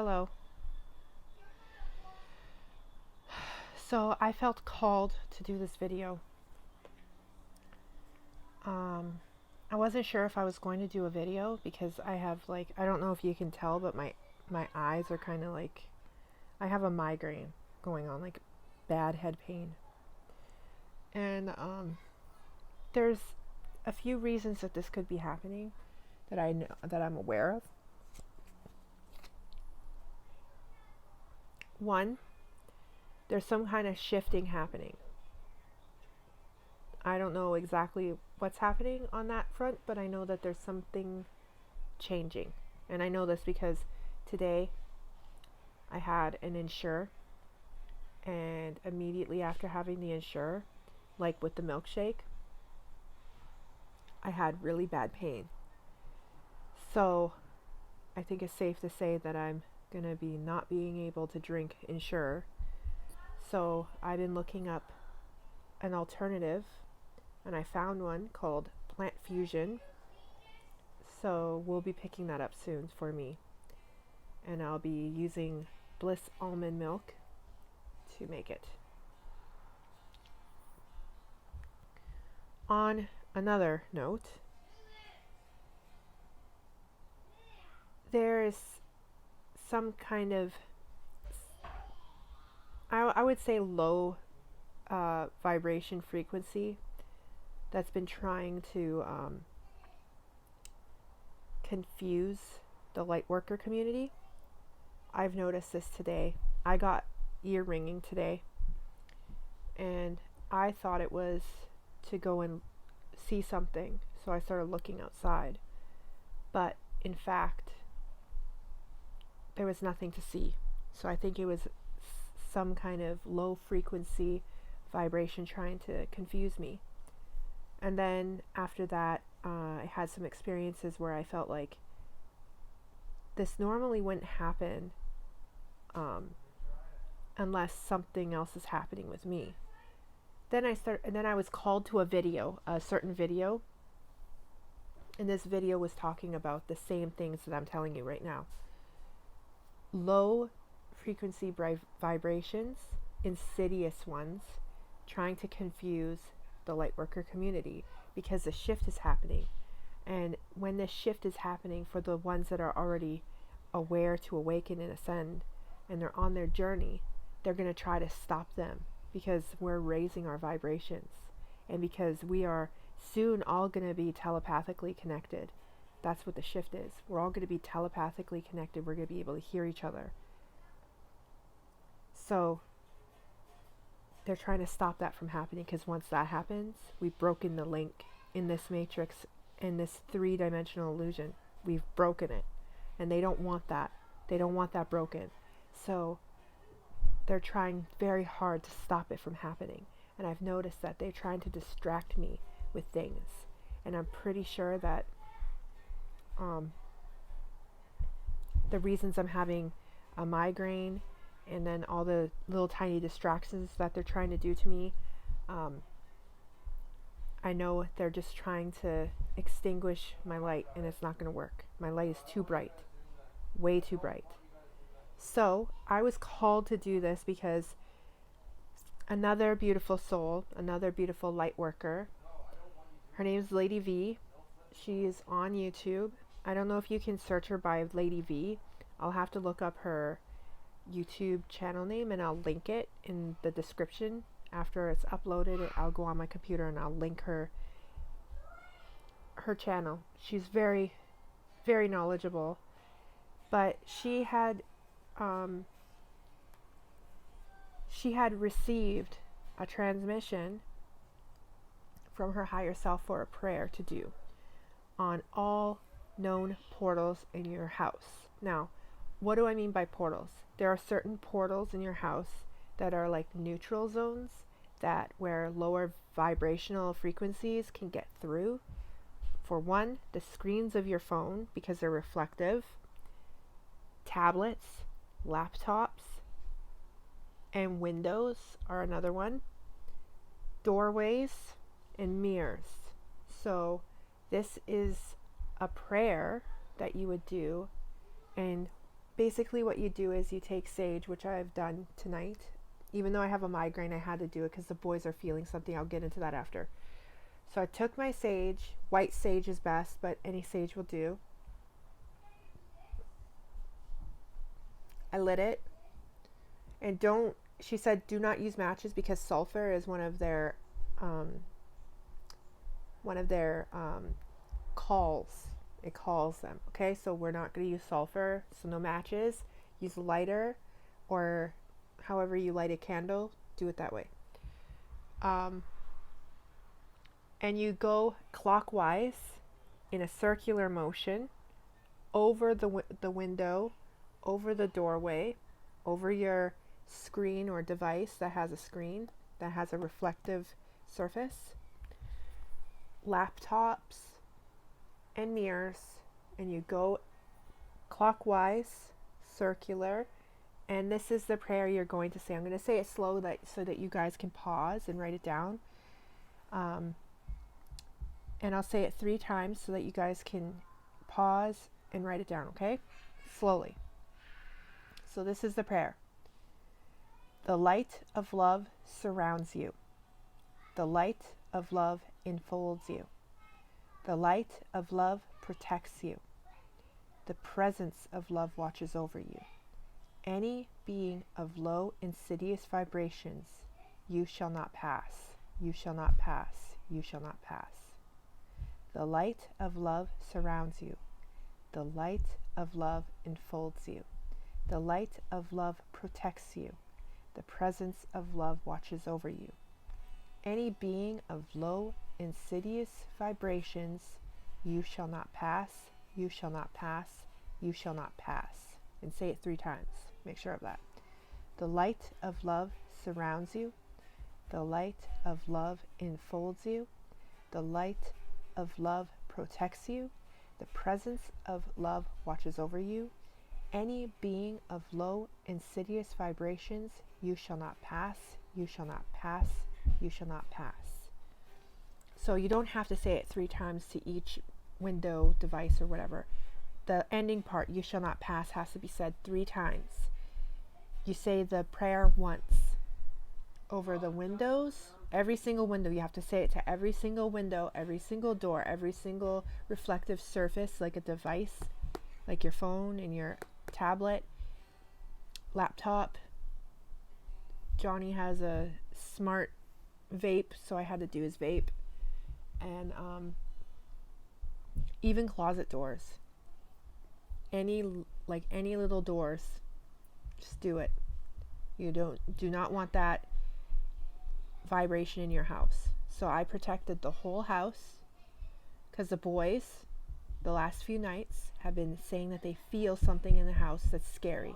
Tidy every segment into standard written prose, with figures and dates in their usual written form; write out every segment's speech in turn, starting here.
Hello. So I felt called to do this video. I wasn't sure if I was going to do a video because I have I don't know if you can tell, but my eyes are kind of I have a migraine going on, like bad head pain. And there's a few reasons that this could be happening that I know that I'm aware of. One, there's some kind of shifting happening. I don't know exactly what's happening on that front, but I know that there's something changing. And I know this because today I had an insure, and immediately after having the insure, like with the milkshake, I had really bad pain. So I think it's safe to say that I'm going to be not being able to drink insure. So I've been looking up an alternative, and I found one called Plant Fusion. So we'll be picking that up soon for me. And I'll be using Bliss almond milk to make it. On another note, there is some kind of, I would say low vibration frequency that's been trying to confuse the lightworker community. I've noticed this today. I got ear ringing today, and I thought it was to go and see something, so I started looking outside. But in fact, there was nothing to see. So I think it was some kind of low frequency vibration trying to confuse me. And then after that, I had some experiences where I felt like this normally wouldn't happen unless something else is happening with me. Then I was called to a certain video, and this video was talking about the same things that I'm telling you right now. Low frequency vibrations, insidious ones, trying to confuse the lightworker community because the shift is happening. And when this shift is happening, for the ones that are already aware to awaken and ascend, and they're on their journey, they're going to try to stop them because we're raising our vibrations, and because we are soon all going to be telepathically connected. That's what the shift is. We're all going to be telepathically connected. We're going to be able to hear each other. So they're trying to stop that from happening, because once that happens, we've broken the link in this matrix, in this three-dimensional illusion. We've broken it, and they don't want that. They don't want that broken. So they're trying very hard to stop it from happening. And I've noticed that they're trying to distract me with things. And I'm pretty sure that the reasons I'm having a migraine, and then all the little tiny distractions that they're trying to do to me, I know they're just trying to extinguish my light, and it's not going to work. My light is too bright, way too bright. So I was called to do this because another beautiful soul, another beautiful light worker, her name is Lady V. She is on YouTube. I don't know if you can search her by Lady V. I'll have to look up her YouTube channel name, and I'll link it in the description. After it's uploaded, I'll go on my computer and I'll link her channel. She's very, very knowledgeable. But she had received a transmission from her higher self for a prayer to do on all known portals in your house. Now, what do I mean by portals? There are certain portals in your house that are like neutral zones, that where lower vibrational frequencies can get through. For one, the screens of your phone, because they're reflective, tablets, laptops, and windows are another one. Doorways and mirrors. So this is a prayer that you would do, and basically what you do is you take sage, which I've done tonight. Even though I have a migraine, I had to do it because the boys are feeling something. I'll get into that after. So I took my sage. White sage is best, but any sage will do. I lit it. And she said, do not use matches because sulfur is one of their calls. It calls them. Okay, so we're not going to use sulfur. So no matches. Use a lighter, or however you light a candle. Do it that way. And you go clockwise in a circular motion over the window, over the doorway, over your screen or device that has a screen, that has a reflective surface, laptops and mirrors, and you go clockwise, circular, and this is the prayer you're going to say. I'm going to say it slow so that you guys can pause and write it down. And I'll say it 3 times so that you guys can pause and write it down, okay? Slowly. So this is the prayer. The light of love surrounds you. The light of love enfolds you. The light of love protects you. The presence of love watches over you. Any being of low, insidious vibrations, you shall not pass. You shall not pass. You shall not pass. The light of love surrounds you. The light of love enfolds you. The light of love protects you. The presence of love watches over you. Any being of low, insidious vibrations, you shall not pass. You shall not pass. You shall not pass. And say it 3 times. Make sure of that. The light of love surrounds you. The light of love enfolds you. The light of love protects you. The presence of love watches over you. Any being of low, insidious vibrations, you shall not pass. You shall not pass. You shall not pass. So you don't have to say it 3 times to each window, device, or whatever. The ending part, you shall not pass, has to be said 3 times. You say the prayer once over the windows. Every single window, you have to say it to every single window, every single door, every single reflective surface, like a device, like your phone and your tablet, laptop. Johnny has a smart vape, so I had to do his vape. And even closet doors. Any little doors, just do it. You do not want that vibration in your house. So I protected the whole house because the boys, the last few nights, have been saying that they feel something in the house that's scary.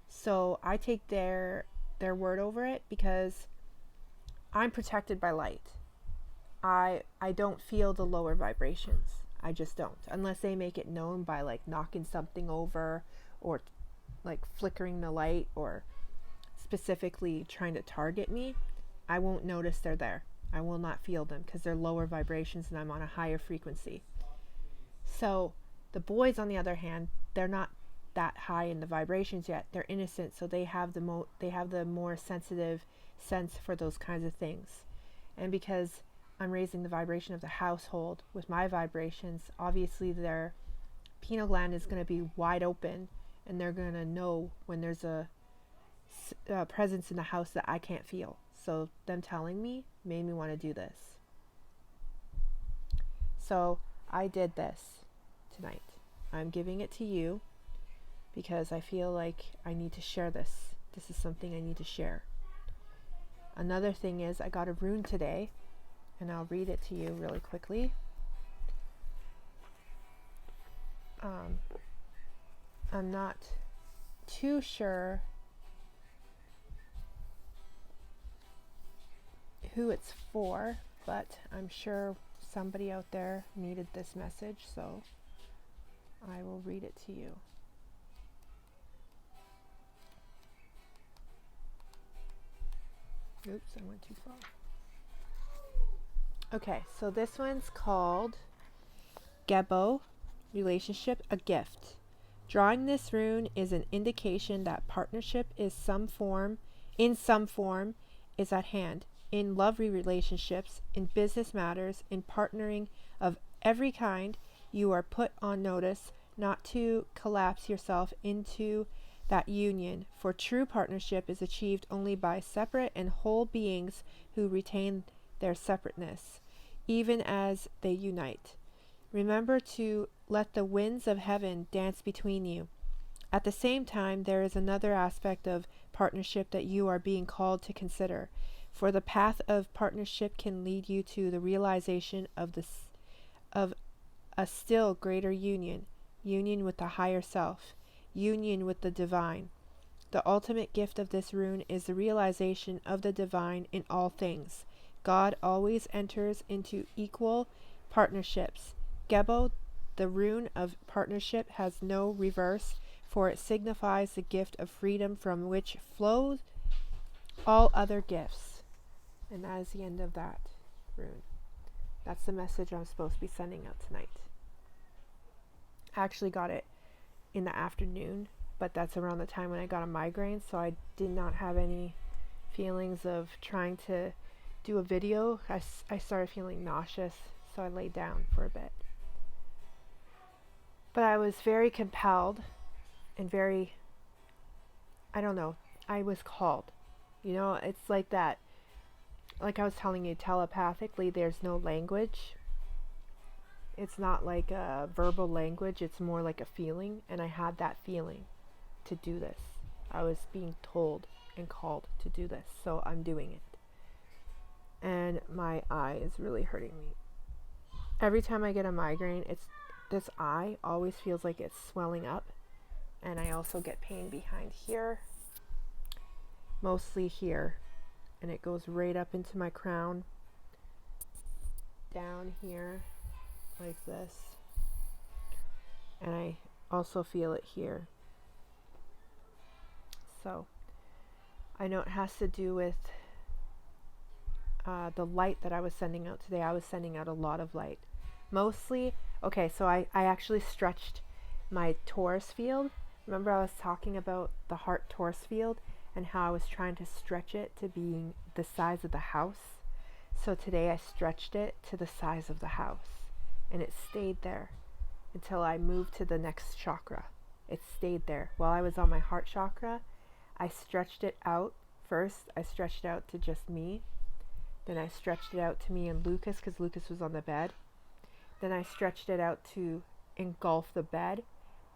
So I take their word over it because I'm protected by light. I don't feel the lower vibrations. I just don't, unless they make it known by like knocking something over or like flickering the light or specifically trying to target me. I won't notice they're there. I will not feel them because they're lower vibrations and I'm on a higher frequency. So the boys, on the other hand, they're not that high in the vibrations yet. They're innocent, so they have the more sensitive sense for those kinds of things. And because I'm raising the vibration of the household with my vibrations, obviously their pineal gland is going to be wide open, and they're going to know when there's a presence in the house that I can't feel. So them telling me made me want to do this. So I did this tonight. I'm giving it to you because I feel like I need to share this. This is something I need to share. Another thing is I got a rune today, and I'll read it to you really quickly. I'm not too sure who it's for, but I'm sure somebody out there needed this message, so I will read it to you. Oops, I went too far. Okay, so this one's called Gebo, Relationship, a Gift. Drawing this rune is an indication that partnership in some form is at hand. In lovely relationships, in business matters, in partnering of every kind, you are put on notice not to collapse yourself into that union, for true partnership is achieved only by separate and whole beings who retain their separateness, even as they unite. Remember to let the winds of heaven dance between you. At the same time, there is another aspect of partnership that you are being called to consider, for the path of partnership can lead you to the realization of a still greater union with the higher self, union with the divine. The ultimate gift of this rune is the realization of the divine in all things. God always enters into equal partnerships. Gebo, the rune of partnership, has no reverse, for it signifies the gift of freedom from which flows all other gifts. And that is the end of that rune. That's the message I'm supposed to be sending out tonight. I actually got it in the afternoon, but that's around the time when I got a migraine, so I did not have any feelings of trying to do a video. I started feeling nauseous, so I laid down for a bit. But I was very compelled and very, I don't know, I was called. You know, it's like that, like I was telling you, telepathically, there's no language. It's not like a verbal language, it's more like a feeling, and I had that feeling to do this. I was being told and called to do this, so I'm doing it. And my eye is really hurting me. Every time I get a migraine, this eye always feels like it's swelling up, and I also get pain behind here, mostly here, and it goes right up into my crown, down here, like this, and I also feel it here. So I know it has to do with the light that I was sending out today. I was sending out a lot of light. Mostly, okay, so I actually stretched my torus field. Remember I was talking about the heart torus field and how I was trying to stretch it to being the size of the house. So today I stretched it to the size of the house, and it stayed there until I moved to the next chakra. It stayed there. While I was on my heart chakra, I stretched it out. First, I stretched it out to just me. Then I stretched it out to me and Lucas, because Lucas was on the bed. Then I stretched it out to engulf the bed.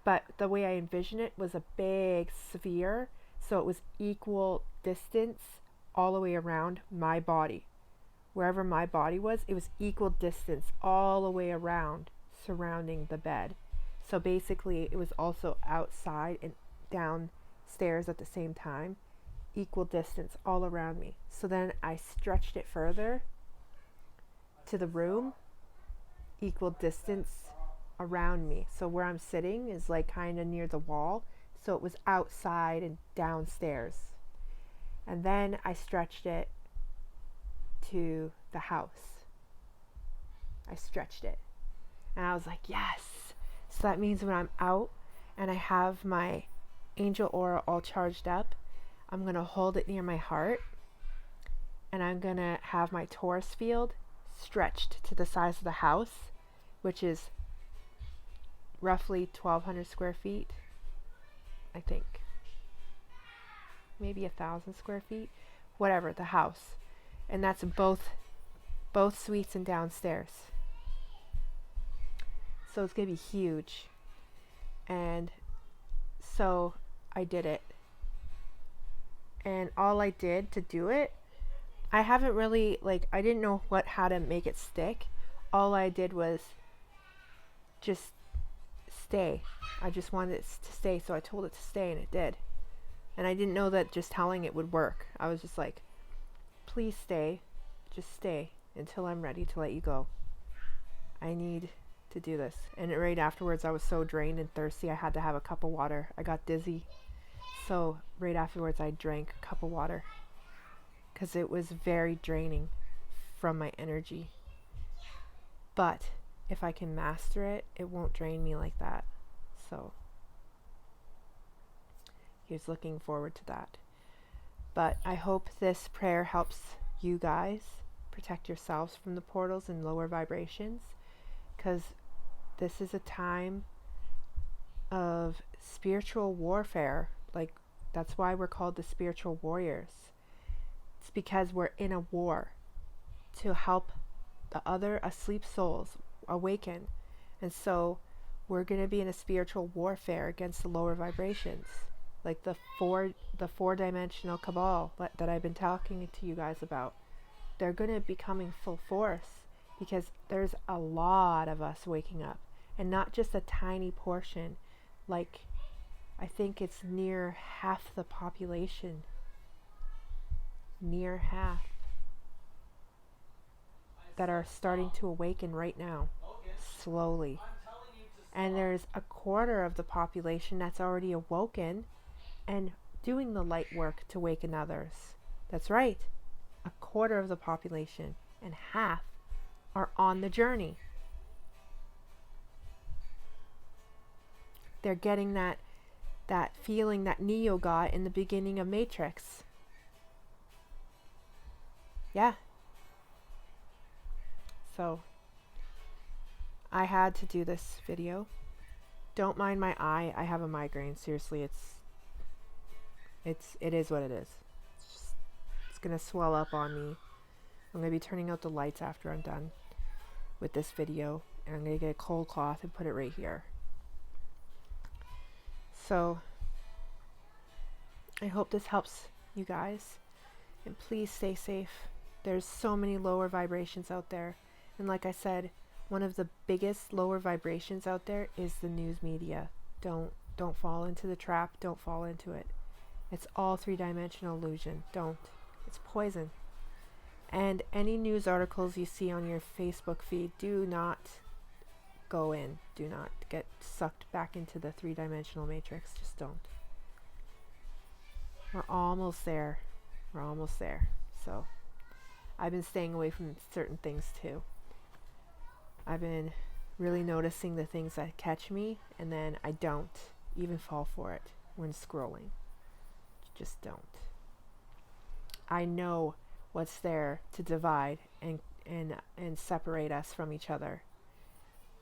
But the way I envisioned it was a big sphere, so it was equal distance all the way around my body. Wherever my body was, it was equal distance all the way around, surrounding the bed. So basically, it was also outside and downstairs at the same time, equal distance all around me. So then I stretched it further to the room, equal distance around me. So where I'm sitting is like kind of near the wall, so it was outside and downstairs. And then I stretched it to the house. I stretched it, and I was like, yes. So that means when I'm out and I have my angel aura all charged up, I'm going to hold it near my heart, and I'm going to have my torus field stretched to the size of the house, which is roughly 1,200 square feet, I think. Maybe 1,000 square feet, whatever, the house. And that's both suites and downstairs. So it's going to be huge. And so I did it. And all I did to do it, I haven't really, I didn't know how to make it stick. All I did was just stay. I just wanted it to stay, so I told it to stay, and it did. And I didn't know that just telling it would work. I was just like, please stay. Just stay until I'm ready to let you go. I need to do this. And right afterwards, I was so drained and thirsty, I had to have a cup of water. I got dizzy. So right afterwards, I drank a cup of water, because it was very draining from my energy. But if I can master it, it won't drain me like that. So He's looking forward to that. But I hope this prayer helps you guys protect yourselves from the portals and lower vibrations, because this is a time of spiritual warfare. Like, that's why we're called the spiritual warriors. It's because we're in a war to help the other asleep souls awaken. And so we're going to be in a spiritual warfare against the lower vibrations, like the four-dimensional cabal that I've been talking to you guys about. They're going to be coming full force because there's a lot of us waking up, and not just a tiny portion. Like, I think it's near half the population. Near half that are starting to awaken right now, slowly. And there's a quarter of the population that's already awoken and doing the light work to awaken others. That's right. A quarter of the population, and half are on the journey. They're getting that feeling that Neo got in the beginning of Matrix. Yeah. So I had to do this video. Don't mind my eye. I have a migraine. Seriously, it is what it is. It's gonna swell up on me. I'm gonna be turning out the lights after I'm done with this video, and I'm gonna get a cold cloth and put it right here. So I hope this helps you guys, and please stay safe. There's so many lower vibrations out there, and like I said, one of the biggest lower vibrations out there is the news media. Don't fall into the trap. Don't fall into it. It's all three-dimensional illusion. Don't. It's poison. And any news articles you see on your Facebook feed, do not go in. Do not get sucked back into the three-dimensional matrix. Just don't. We're almost there. We're almost there. So I've been staying away from certain things too. I've been really noticing the things that catch me, and then I don't even fall for it when scrolling. Just don't. I know what's there to divide and separate us from each other,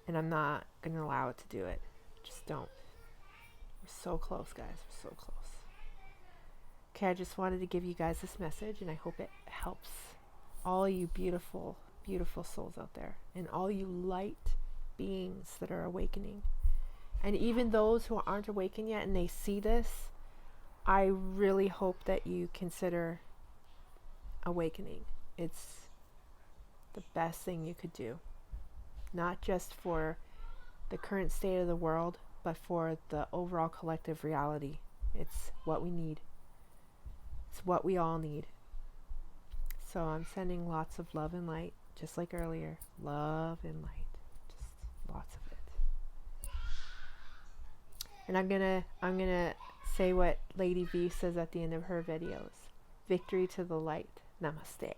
and I'm not going to allow it to do it. Just don't. We're so close, guys. We're so close. Okay, I just wanted to give you guys this message, and I hope it helps all you beautiful, beautiful souls out there, and all you light beings that are awakening. And even those who aren't awakened yet and they see this, I really hope that you consider awakening. It's the best thing you could do, not just for the current state of the world, but for the overall collective reality. It's what we need. It's what we all need. So I'm sending lots of love and light, just like earlier. Love and light. Just lots of it. And I'm gonna say what Lady V says at the end of her videos. Victory to the light. Namaste.